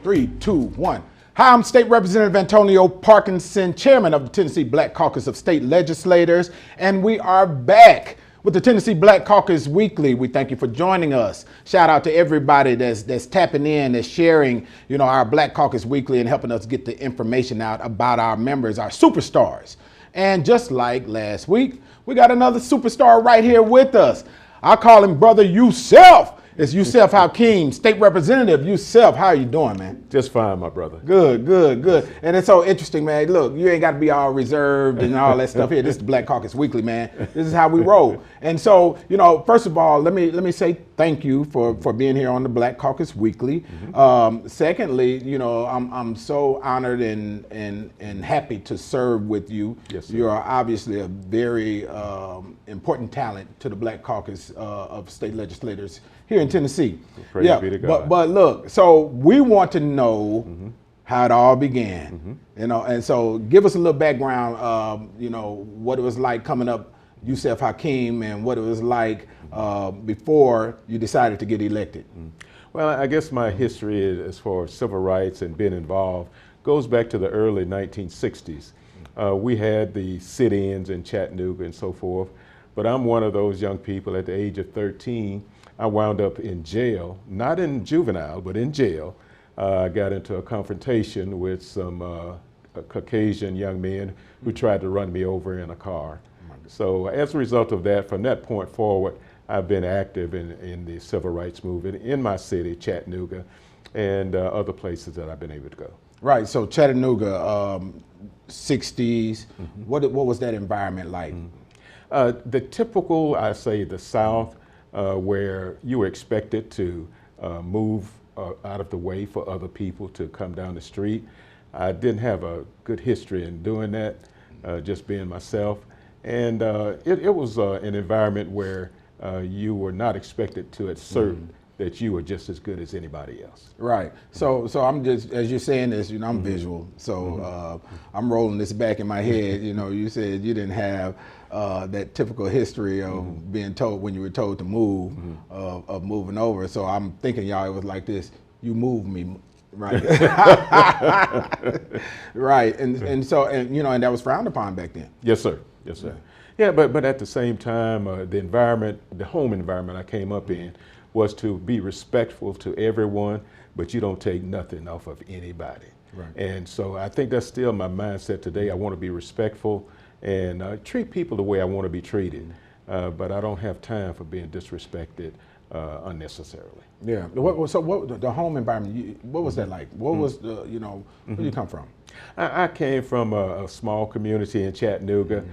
3, 2, 1. Hi, I'm State Representative Antonio Parkinson, Chairman of the Tennessee Black Caucus of State Legislators, and we are back with the Tennessee Black Caucus Weekly. We thank you for joining us. Shout out to everybody that's tapping in, that's sharing, our Black Caucus Weekly and helping us get the information out about our members, our superstars. And just like last week, we got another superstar right here with us. I call him Brother Yusuf. It's Yusuf Hakeem, State Representative. Yusuf, how are you doing, man? Just fine, my brother. Good, good, good. And it's so interesting, man. Look, you ain't got to be all reserved and all that stuff here. This is the Black Caucus Weekly, man. This is how we roll. And so, first of all, let me say thank you for being here on the Black Caucus Weekly. Secondly, I'm so honored and happy to serve with you. Yes, sir. You are obviously a very important talent to the Black Caucus of State Legislators here in Tennessee. Praise be to God. But look, so we want to know how it all began, and so give us a little background of, what it was like coming up Yusuf Hakeem and what it was like before you decided to get elected. Well, I guess my history as far as civil rights and being involved goes back to the early 1960s. We had the sit-ins in Chattanooga and so forth, but I'm one of those young people at the age of 13. I wound up in jail, not in juvenile, but in jail. I got into a confrontation with some Caucasian young men who tried to run me over in a car. So as a result of that, from that point forward, I've been active in the civil rights movement in my city, Chattanooga, and other places that I've been able to go. Right, so Chattanooga, 60s, what was that environment like? The typical, I say, the South, where you were expected to move out of the way for other people to come down the street. I didn't have a good history in doing that, just being myself. And it was an environment where you were not expected to assert that you were just as good as anybody else. Right. So I'm just, as you're saying this, I'm visual. So I'm rolling this back in my head. You said you didn't have that typical history of being told when you were told to move, of moving over. So I'm thinking, y'all, it was like this: you moved me, right? Right. And that was frowned upon back then. Yes, sir. Yes, sir. Yeah, but at the same time, the environment, the home environment I came up in, was to be respectful to everyone, but you don't take nothing off of anybody. Right. And so I think that's still my mindset today. I want to be respectful and treat people the way I want to be treated, but I don't have time for being disrespected unnecessarily. Yeah. So what the home environment? What was that like? What was the where did you come from? I came from a small community in Chattanooga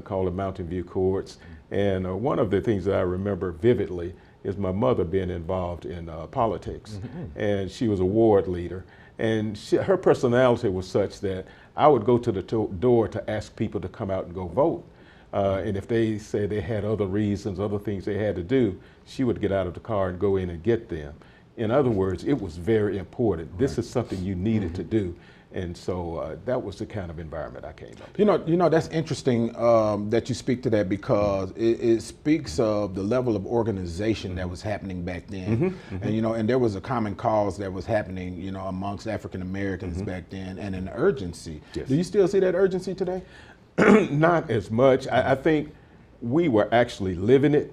called the Mountain View Courts, and one of the things that I remember vividly is my mother being involved in politics, and she was a ward leader, and her personality was such that I would go to the door to ask people to come out and go vote, and if they said they had other reasons, other things they had to do, she would get out of the car and go in and get them. In other words, it was very important. Right. This is something you needed to do. And so that was the kind of environment I came up in. That's interesting that you speak to that, because it speaks of the level of organization that was happening back then. And there was a common cause that was happening, amongst African Americans back then, and an urgency. Yes. Do you still see that urgency today? Not as much. I think we were actually living it,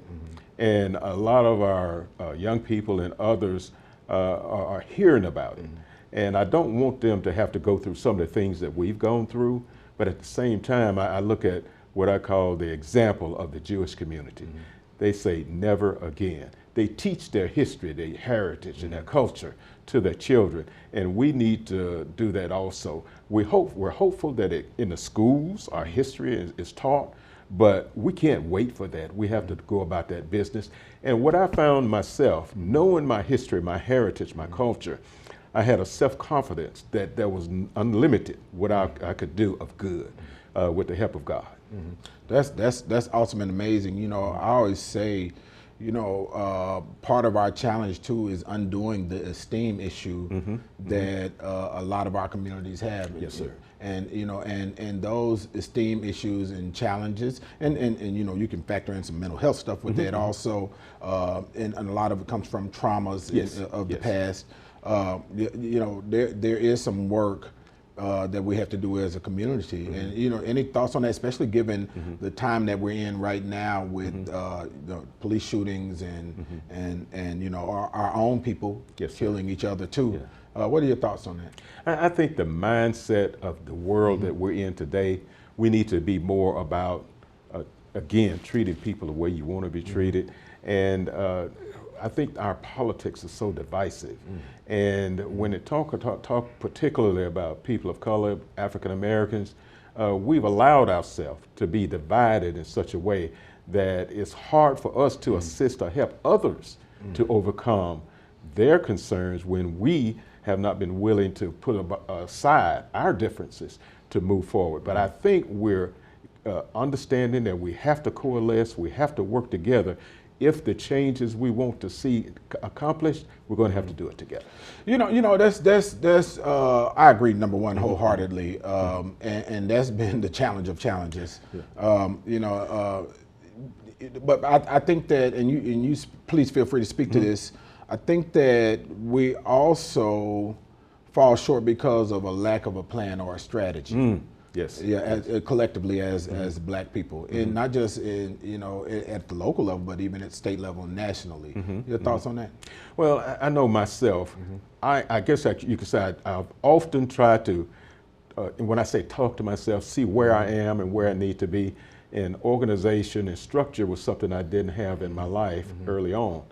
and a lot of our young people and others are hearing about it. And I don't want them to have to go through some of the things that we've gone through, but at the same time, I look at what I call the example of the Jewish community. They say never again. They teach their history, their heritage, and their culture to their children, and we need to do that also. We're hopeful that in the schools, our history is taught, but we can't wait for that. We have to go about that business. And what I found myself, knowing my history, my heritage, my culture, I had a self-confidence that there was unlimited what I could do of good with the help of God. That's awesome and amazing. I always say, part of our challenge too is undoing the esteem issue that a lot of our communities have. Yes, sir. And and those esteem issues and challenges, and you can factor in some mental health stuff with that also, and a lot of it comes from traumas of the past. you know, there is some work that we have to do as a community. And, you know, any thoughts on that, especially given the time that we're in right now with police shootings and you know, our own people killing each other too. What are your thoughts on that? I think the mindset of the world that we're in today, we need to be more about, again, treating people the way you want to be treated. And I think our politics is so divisive. And when it talk particularly about people of color, African Americans, we've allowed ourselves to be divided in such a way that it's hard for us to assist or help others to overcome their concerns when we have not been willing to put aside our differences to move forward. But I think we're understanding that we have to coalesce, we have to work together. If the changes we want to see accomplished, we're going to have to do it together. You know, that's I agree, number one, wholeheartedly, and that's been the challenge of challenges. You know, but I think that, and you please feel free to speak to this. I think that we also fall short because of a lack of a plan or a strategy. Yes. Yeah, collectively as Black people, and not just in, you know, at the local level, but even at state level and nationally. Your thoughts on that? Well, I know myself. I guess you could say I've often tried to, when I say talk to myself, see where I am and where I need to be. And organization and structure was something I didn't have in my life early on.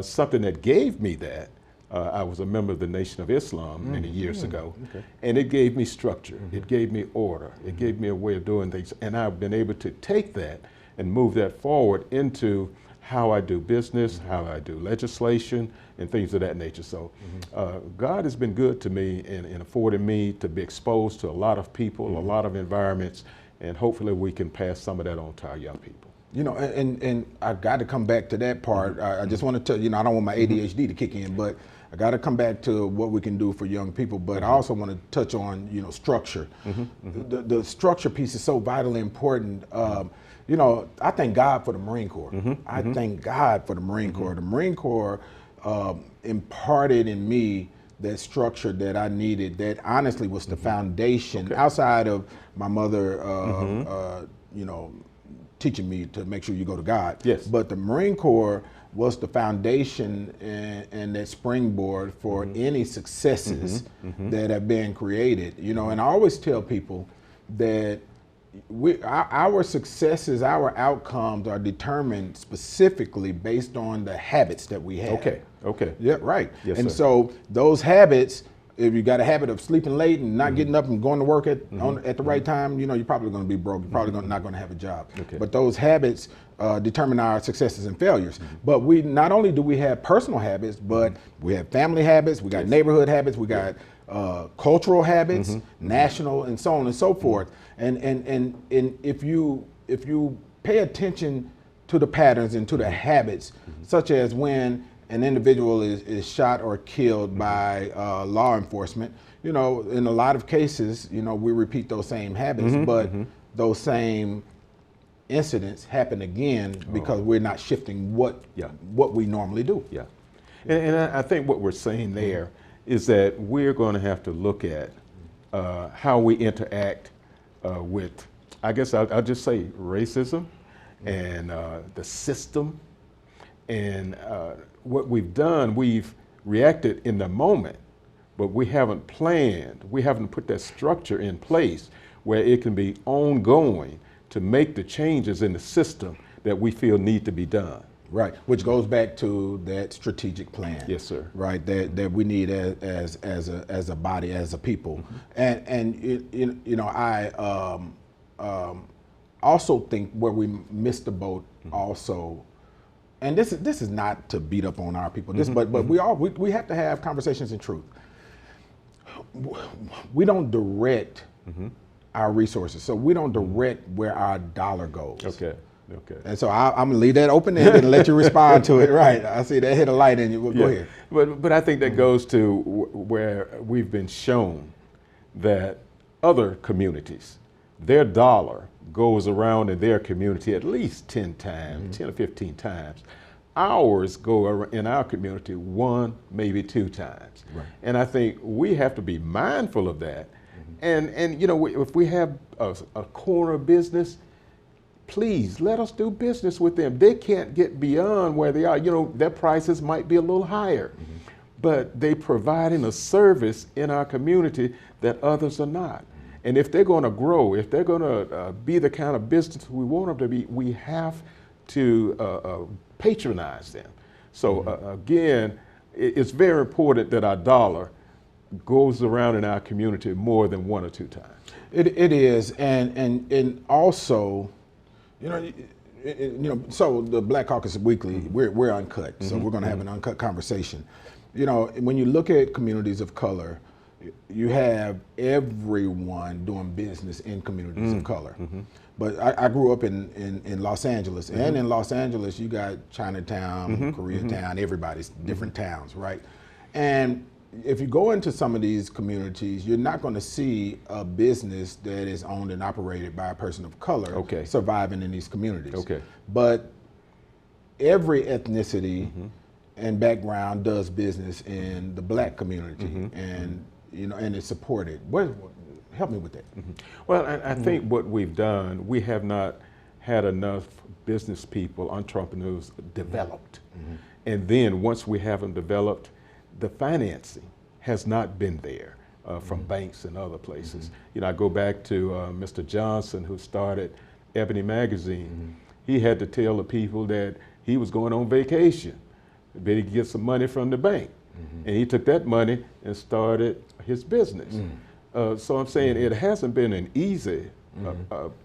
Something that gave me that. I was a member of the Nation of Islam many years ago, and it gave me structure, it gave me order, it gave me a way of doing things, and I've been able to take that and move that forward into how I do business, how I do legislation, and things of that nature. So God has been good to me in affording me to be exposed to a lot of people, a lot of environments, and hopefully we can pass some of that on to our young people. You know, and I got to come back to that part. I just want to tell you know, I don't want my ADHD to kick in, but I got to come back to what we can do for young people. But I also want to touch on, you know, structure. The structure piece is so vitally important. You know, I thank God for the Marine Corps. I thank God for the Marine Corps. The Marine Corps imparted in me that structure that I needed. That honestly was the foundation outside of my mother, you know, teaching me to make sure you go to God. Yes. But the Marine Corps was the foundation and that springboard for any successes that have been created. You know, and I always tell people that our successes, our outcomes are determined specifically based on the habits that we have. Okay. Yeah, right. Yes, and sir. so those habits, if you got a habit of sleeping late and not getting up and going to work at the right time, you know, you're probably going to be broke. You're probably not going to have a job. But those habits determine our successes and failures. But we not only do we have personal habits, but we have family habits, we got neighborhood habits, we got cultural habits, national, and so on and so forth. And if you pay attention to the patterns and to the habits, such as when an individual is shot or killed by law enforcement, you know, in a lot of cases, you know, we repeat those same habits, but those same incidents happen again because we're not shifting what we normally do. Yeah. And I think what we're saying there is that we're going to have to look at how we interact with, I guess I'll just say, racism and the system. And what we've done, we've reacted in the moment, but we haven't planned, we haven't put that structure in place where it can be ongoing to make the changes in the system that we feel need to be done. Right, which goes back to that strategic plan. Yes, sir. Right, that we need as a body, as a people, and you know, I also think where we missed the boat also. And this is not to beat up on our people. But we have to have conversations in truth. We don't direct our resources, so we don't direct where our dollar goes. Okay. And so I'm gonna leave that open ended and let you respond to it. Right. I see that hit a light in you. Well, go ahead. But I think that goes to where we've been shown that other communities, their dollar goes around in their community at least 10 times, 10 or 15 times. ours go in our community 1, maybe 2 times. Right. And I think we have to be mindful of that. And you know, if we have a corner business, please let us do business with them. They can't get beyond where they are. You know, their prices might be a little higher, but they providing a service in our community that others are not. And if they're going to grow, if they're going to be the kind of business we want them to be, we have to patronize them. So again, it's very important that our dollar goes around in our community more than 1 or 2 times. It is, and also, you know, so the Black Caucus Weekly, we're uncut, so we're going to have an uncut conversation. You know, when you look at communities of color, you have everyone doing business in communities of color. But I grew up in Los Angeles, and in Los Angeles you got Chinatown, Koreatown, everybody's different towns, right? And if you go into some of these communities, you're not going to see a business that is owned and operated by a person of color surviving in these communities. But every ethnicity and background does business in the Black community, and you know, and it's supported. Help me with that. Well, I think what we've done, we have not had enough business people, entrepreneurs developed. And then once we have them developed, the financing has not been there from banks and other places. You know, I go back to Mr. Johnson, who started Ebony Magazine. He had to tell the people that he was going on vacation, but he could get some money from the bank. And he took that money and started his business. So I'm saying it hasn't been an easy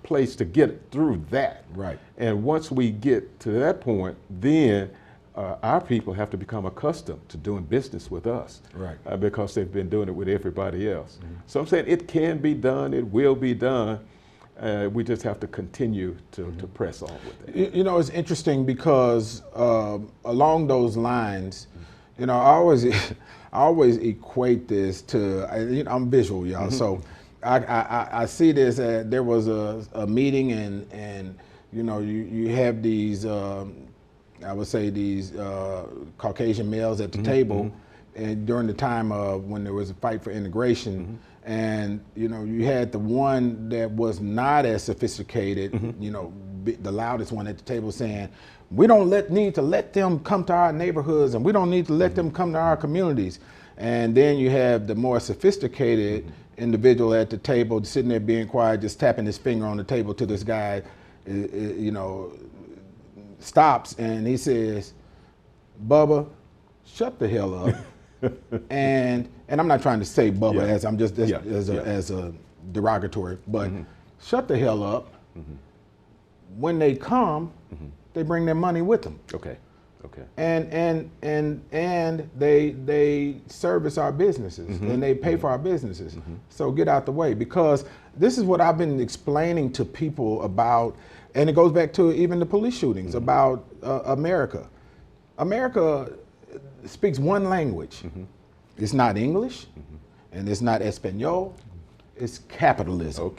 place to get through that. Right. And once we get to that point, then our people have to become accustomed to doing business with us, because they've been doing it with everybody else. So I'm saying it can be done, it will be done. We just have to continue to press on with it. You know, it's interesting because along those lines, you know, I always equate this to, you know, I'm visual, y'all, so I see this. There was a meeting, and you know, you have these. I would say these Caucasian males at the table, and during the time of when there was a fight for integration, and you know, you had the one that was not as sophisticated, you know, the loudest one at the table saying, we don't need to let them come to our neighborhoods, and we don't need to let them come to our communities. And then you have the more sophisticated individual at the table sitting there being quiet, just tapping his finger on the table till this guy, you know, stops, and he says, Bubba, shut the hell up. and I'm not trying to say Bubba as I'm just as a derogatory, but shut the hell up. When they come, they bring their money with them. And they service our businesses, and they pay for our businesses. So get out the way, because this is what I've been explaining to people about. And it goes back to even the police shootings about America. America speaks one language. It's not English, and it's not Espanol. It's capitalism.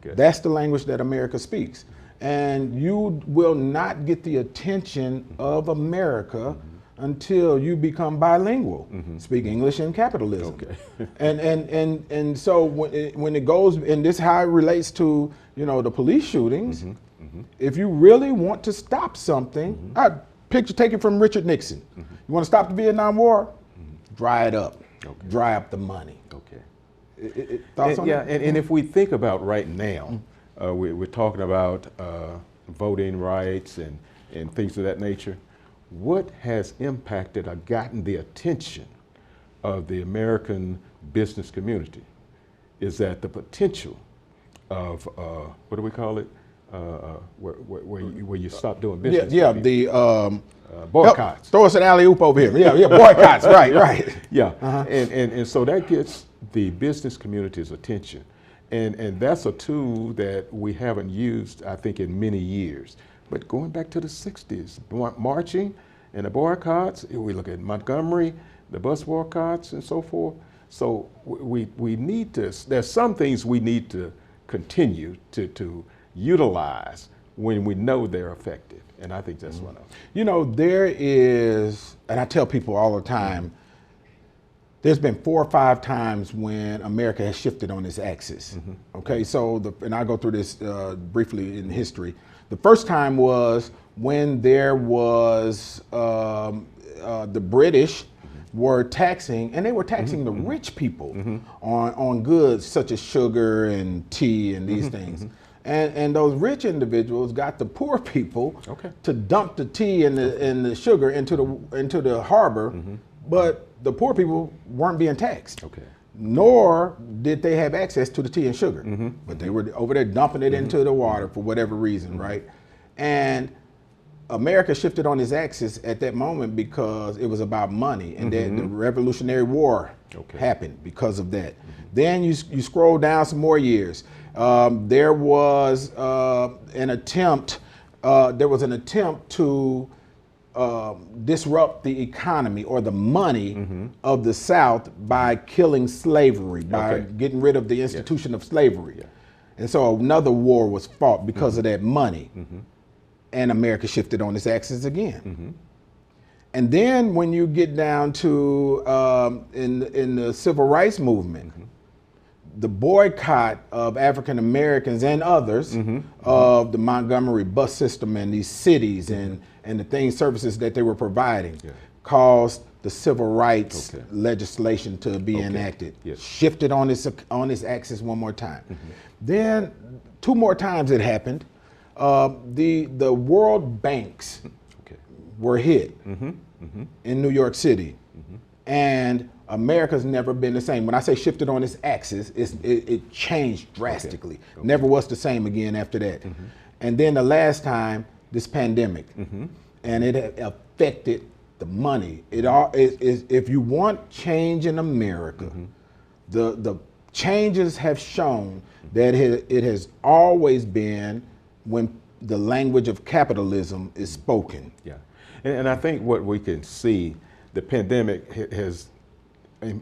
That's the language that America speaks. And you will not get the attention of America until you become bilingual, speak English and capitalism. And so when it goes, and this is how it relates to, you know, the police shootings. If you really want to stop something, take it from Richard Nixon. You want to stop the Vietnam War? Dry it up. Dry up the money. Thoughts on that? And if we think about right now, we're talking about voting rights and things of that nature. What has impacted or gotten the attention of the American business community is that the potential of, what do we call it? Where you stop doing business. The boycotts. Throw us an alley-oop over here. Boycotts, right. And so that gets the business community's attention. And that's a tool that we haven't used, I think, in many years. But going back to the 60s, marching and the boycotts, we look at Montgomery, the bus boycotts and so forth. So we need to, there's some things we need to continue to utilize when we know they're effective. And I think that's one of them. You know, there is, and I tell people all the time, there's been 4 or 5 times when America has shifted on its axis. Okay, so, and I'll go through this briefly in history. The first time was when there was the British were taxing, and they were taxing the rich people on goods such as sugar and tea and these things. And those rich individuals got the poor people to dump the tea and the sugar into the harbor, but the poor people weren't being taxed. Nor did they have access to the tea and sugar, but they were over there dumping it into the water for whatever reason, right? And America shifted on its axis at that moment because it was about money, and then the Revolutionary War happened because of that. Then you scroll down some more years. There was an attempt to disrupt the economy or the money of the South by killing slavery, by getting rid of the institution of slavery. And so another war was fought because of that money. And America shifted on its axis again. And then when you get down to in the civil rights movement, the boycott of African Americans and others of the Montgomery bus system and these cities and the services that they were providing caused the civil rights legislation to be enacted. Shifted on its axis one more time. Then 2 more times it happened. The World Banks were hit in New York City, and America's never been the same. When I say shifted on its axis, it changed drastically. Never was the same again after that. And then the last time, this pandemic, and it affected the money. If you want change in America, the changes have shown that it has always been when the language of capitalism is spoken. And I think what we can see, the pandemic has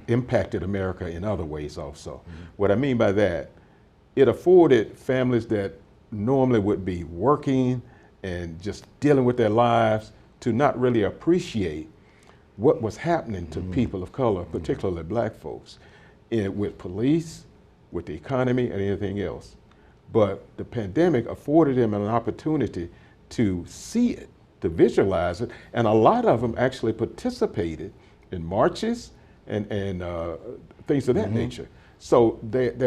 impacted America in other ways also. What I mean by that, it afforded families that normally would be working and just dealing with their lives to not really appreciate what was happening to people of color, particularly black folks, with police, with the economy, and anything else. But the pandemic afforded them an opportunity to see it, to visualize it, and a lot of them actually participated in marches and things of that nature. So there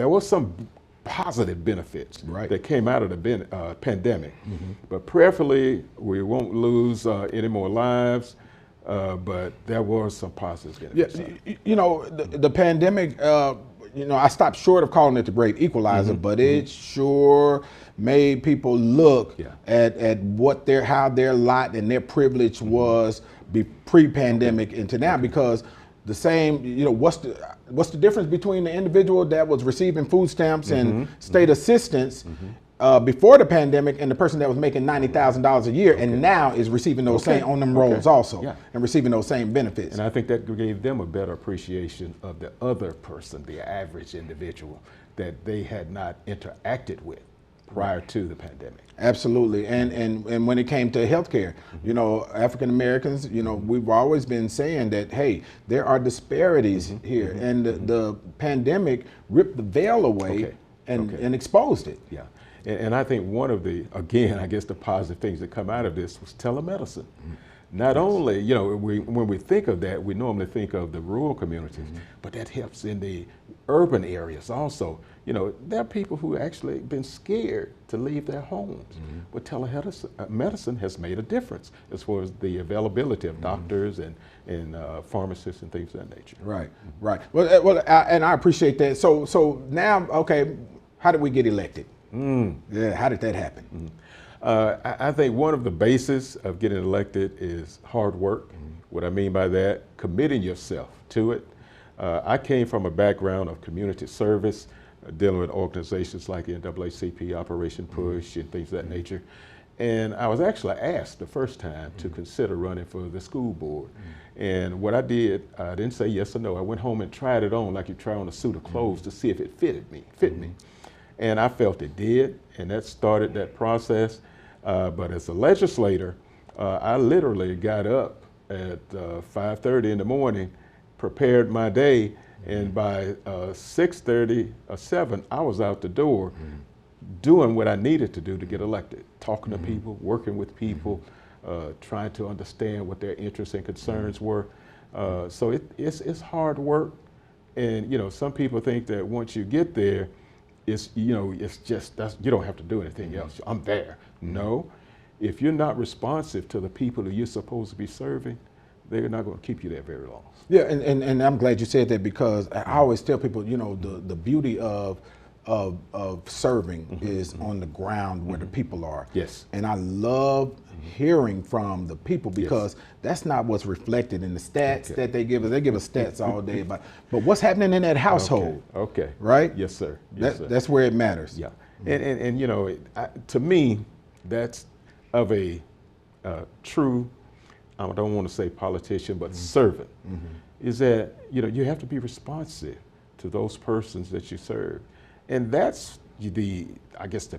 was some positive benefits that came out of the pandemic. But prayerfully, we won't lose any more lives. But there was some positive benefits. You know, the pandemic. I stopped short of calling it the great equalizer, but it sure made people look at how their lot and their privilege was pre-pandemic into now, because the same, what's the difference between the individual that was receiving food stamps and state assistance before the pandemic and the person that was making $90,000 a year and now is receiving those same on them rolls also and receiving those same benefits. And I think that gave them a better appreciation of the other person, the average individual that they had not interacted with prior to the pandemic. Absolutely. And when it came to healthcare, African Americans, we've always been saying that, hey, there are disparities here, and the pandemic ripped the veil away and exposed it. And I think one of the, again, I guess the positive things that come out of this was telemedicine. Not only, when we think of that, we normally think of the rural communities, but that helps in the urban areas also. There are people who actually been scared to leave their homes. But telemedicine has made a difference as far as the availability of doctors and pharmacists and things of that nature. Right. Well, and I appreciate that. So now, how did we get elected? How did that happen? I think one of the bases of getting elected is hard work. What I mean by that, committing yourself to it. I came from a background of community service, dealing with organizations like NAACP, Operation Push, and things of that nature. And I was actually asked the first time to consider running for the school board. And what I did, I didn't say yes or no. I went home and tried it on like you try on a suit of clothes to see if it fit me. And I felt it did, and that started that process. But as a legislator, I literally got up at 5:30 in the morning, prepared my day, and by 6:30 or 7, I was out the door doing what I needed to do to get elected, talking to people, working with people, trying to understand what their interests and concerns were. So it's hard work, and some people think that once you get there, it's just you don't have to do anything else. I'm there. No, if you're not responsive to the people that you're supposed to be serving, they're not going to keep you there very long. Yeah, and I'm glad you said that, because I always tell people, the beauty of serving is on the ground where the people are. Yes. And I love hearing from the people, because that's not what's reflected in the stats that they give us. They give us stats all day but what's happening in that household. Okay. Right? Yes, sir. That's where it matters. Yeah. And to me, that's of a true, I don't want to say politician, but servant, is that, you have to be responsive to those persons that you serve. And that's the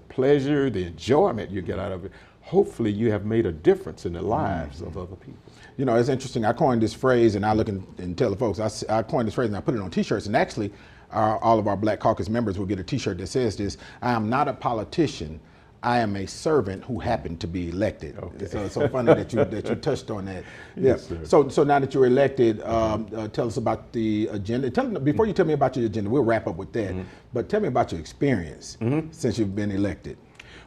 pleasure, the enjoyment you get out of it. Hopefully you have made a difference in the lives of other people. It's interesting. I coined this phrase, and I look and tell the folks, I coined this phrase and I put it on t-shirts, and actually all of our Black Caucus members will get a t-shirt that says this: I am not a politician, I am a servant who happened to be elected. Okay. So it's so funny that you touched on that. Yes, yeah. Sir. So now that you're elected, tell us about the agenda. Before you tell me about your agenda, we'll wrap up with that. But tell me about your experience since you've been elected.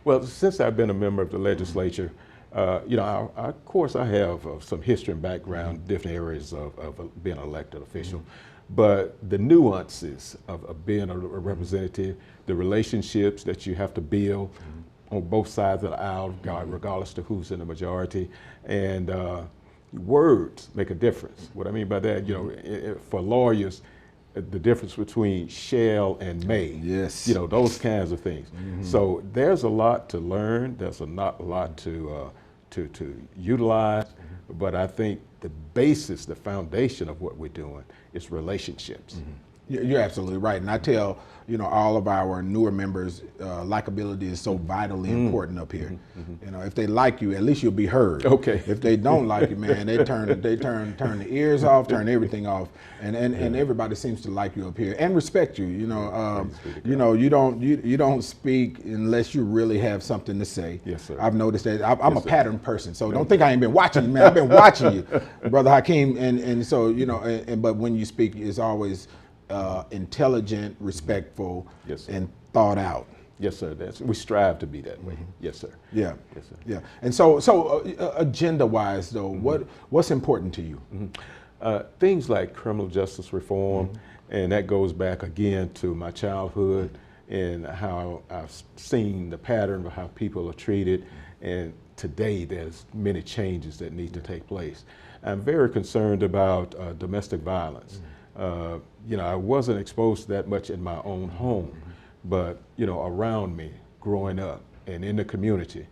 Well, since I've been a member of the legislature, of course, I have some history and background, different areas of being an elected official. But the nuances of being a representative, the relationships that you have to build on both sides of the aisle, regardless to who's in the majority, and words make a difference. What I mean by that, for lawyers, the difference between shall and may. Yes. Those kinds of things. So there's a lot to learn. There's a lot to utilize. But I think the basis, the foundation of what we're doing is relationships. You're absolutely right. And I tell, all of our newer members, likability is so vitally important up here. If they like you, at least you'll be heard. Okay. If they don't like you, man, they turn the ears off, turn everything off. And everybody seems to like you up here and respect you. You don't speak unless you really have something to say. Yes, sir. I've noticed that. I'm a pattern person, so don't think I ain't been watching you, man. I've been watching you, Brother Hakeem. And so, but when you speak, it's always intelligent, respectful, yes, and thought out. Yes, sir. We strive to be that way. Yes, sir. Yeah. Yes, sir. Yeah. And so agenda-wise, though, what's important to you? Things like criminal justice reform, and that goes back again to my childhood and how I've seen the pattern of how people are treated. And today, there's many changes that need to take place. I'm very concerned about domestic violence. I wasn't exposed to that much in my own home, but around me growing up and in the community,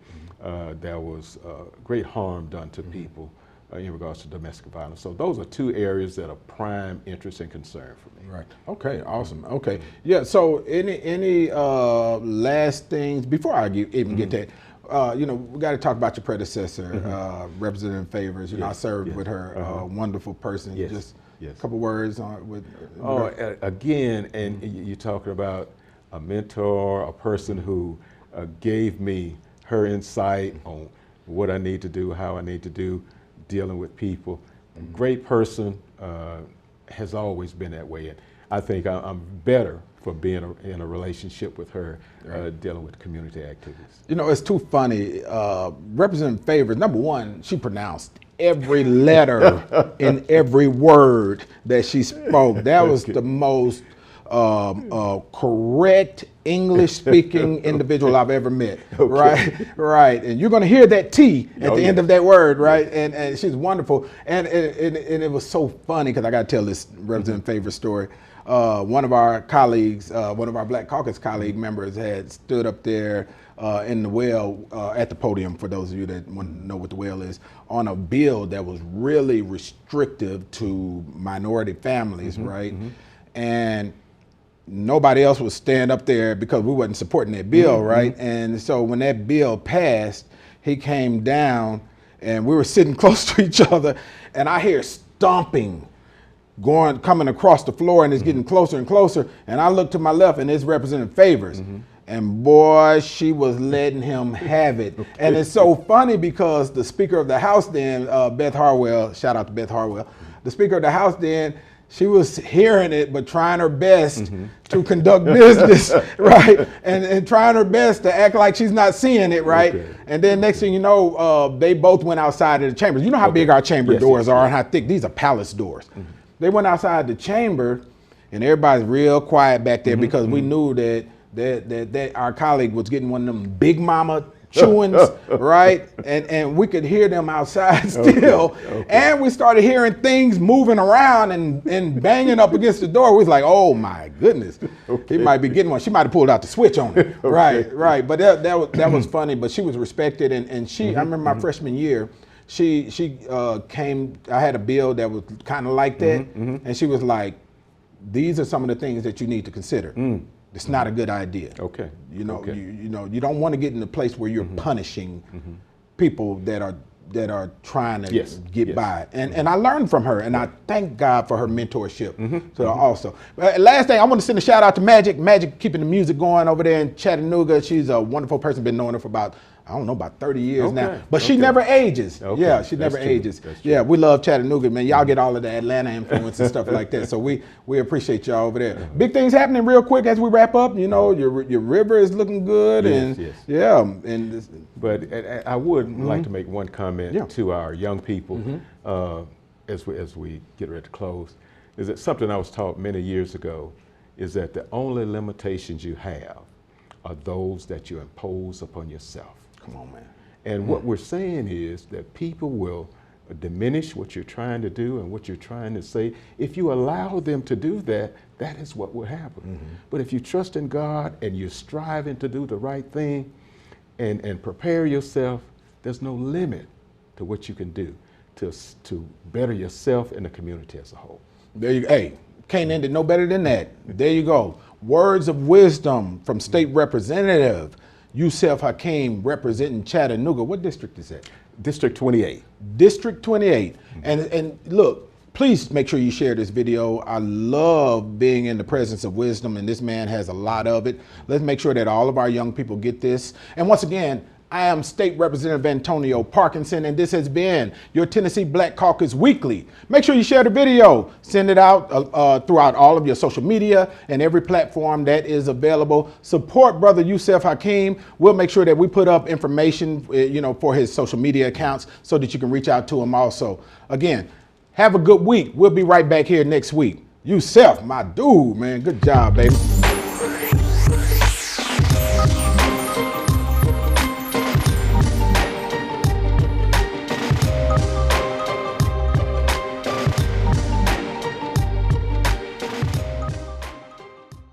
there was great harm done to people in regards to domestic violence. So those are two areas that are prime interest and concern for me. Right. Okay. Awesome. Okay. Yeah. So any last things before I even get to that? We got to talk about your predecessor, Representative Favors. I served with her, wonderful person. Yes. Just yes. a couple words on with. Again, and you're talking about a mentor, a person who gave me her insight on what I need to do, how I need to do, dealing with people. Great person, has always been that way. And I think I'm better for being in a relationship with her, dealing with community activities. It's too funny. Representative Favors, number one, she pronounced every letter in every word that she spoke. That was the most correct English-speaking individual I've ever met. Right. And you're going to hear that T at the end of that word, right? And she's wonderful. And it was so funny because I got to tell this Representative Favors story. One of our colleagues, one of our Black Caucus colleague members had stood up there in the well at the podium, for those of you that want to know what the well is, on a bill that was really restrictive to minority families, right? And nobody else would stand up there because we wasn't supporting that bill, right? And so when that bill passed, he came down and we were sitting close to each other, and I hear stomping coming across the floor, and it's getting closer and closer. And I look to my left, and it's Representative Favors. And boy, she was letting him have it. And it's so funny because the Speaker of the House then, Beth Harwell, shout out to Beth Harwell, the Speaker of the House then, she was hearing it, but trying her best to conduct business, right? And trying her best to act like she's not seeing it, right? Okay. And then next thing you know, they both went outside of the chambers. You know how big our chamber doors are and how thick? These are palace doors. They went outside the chamber, and everybody's real quiet back there because we knew that our colleague was getting one of them big mama chewings, right? And we could hear them outside still. And we started hearing things moving around and banging up against the door. We was like, oh my goodness, he might be getting one. She might have pulled out the switch on it. Right. But that was funny, but she was respected. And she, I remember my freshman year, she came, I had a bill that was kind of like that. And she was like, these are some of the things that you need to consider. It's not a good idea. Okay. You know, you don't want to get in a place where you're punishing people that are trying to get by. And I learned from her, and I thank God for her mentorship. So also, last thing, I want to send a shout out to Magic. Magic keeping the music going over there in Chattanooga. She's a wonderful person. Been knowing her for about, I don't know, about 30 years now. But she never ages. Yeah, she never ages. Yeah, we love Chattanooga, man. Y'all get all of the Atlanta influence and stuff like that. So we appreciate y'all over there. Big things happening real quick as we wrap up. You know, your river is looking good. But I would like to make one comment to our young people as we get ready to close. Is that something I was taught many years ago, is that the only limitations you have are those that you impose upon yourself. Come on, man. And what we're saying is that people will diminish what you're trying to do and what you're trying to say. If you allow them to do that, that is what will happen. But if you trust in God and you're striving to do the right thing and prepare yourself, there's no limit to what you can do to better yourself and the community as a whole. There you go. Hey, can't end it no better than that. There you go. Words of wisdom from State Representative Yusuf Hakeem, representing Chattanooga. What district is that? District 28. District 28. And look, please make sure you share this video. I love being in the presence of wisdom, and this man has a lot of it. Let's make sure that all of our young people get this. And once again, I am State Representative Antonio Parkinson, and this has been your Tennessee Black Caucus Weekly. Make sure you share the video. Send it out throughout all of your social media and every platform that is available. Support Brother Yusuf Hakeem. We'll make sure that we put up information, for his social media accounts so that you can reach out to him also. Again, have a good week. We'll be right back here next week. Yusuf, my dude, man. Good job, baby.